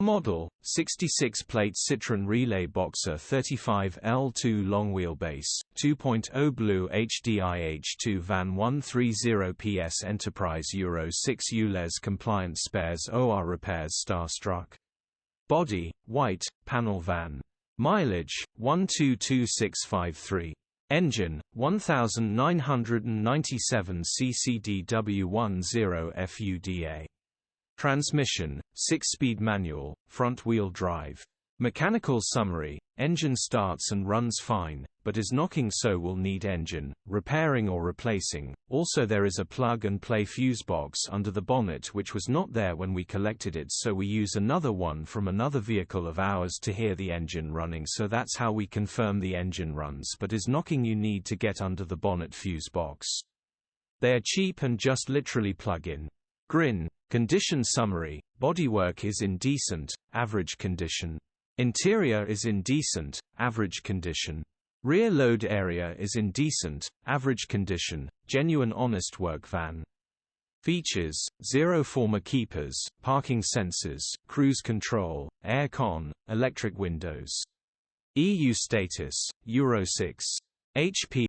Model, 66-plate CITROEN Relay Boxer 35L2 long wheelbase, 2.0 BlueHDi H2 van 130 PS Enterprise Euro 6 ULEZ compliant spares OR repairs Starstruck. Body, white, panel van. Mileage, 122653. Engine, 1997 CCDW10 FUDA. Transmission, 6-speed manual, front-wheel drive. Mechanical summary: engine starts and runs fine, but is knocking, so will need engine repairing or replacing. Also, there is a plug-and-play fuse box under the bonnet which was not there when we collected it, so we use another one from another vehicle of ours to hear the engine running, so that's how we confirm the engine runs but is knocking. You need to get under the bonnet fuse box. They are cheap and just literally plug in. Grin. Condition summary: bodywork is in decent, average condition. Interior is in decent, average condition. Rear load area is in decent, average condition, genuine honest work van. Features: 0 former keepers, parking sensors, cruise control, air con, electric windows. EU status, Euro 6. HP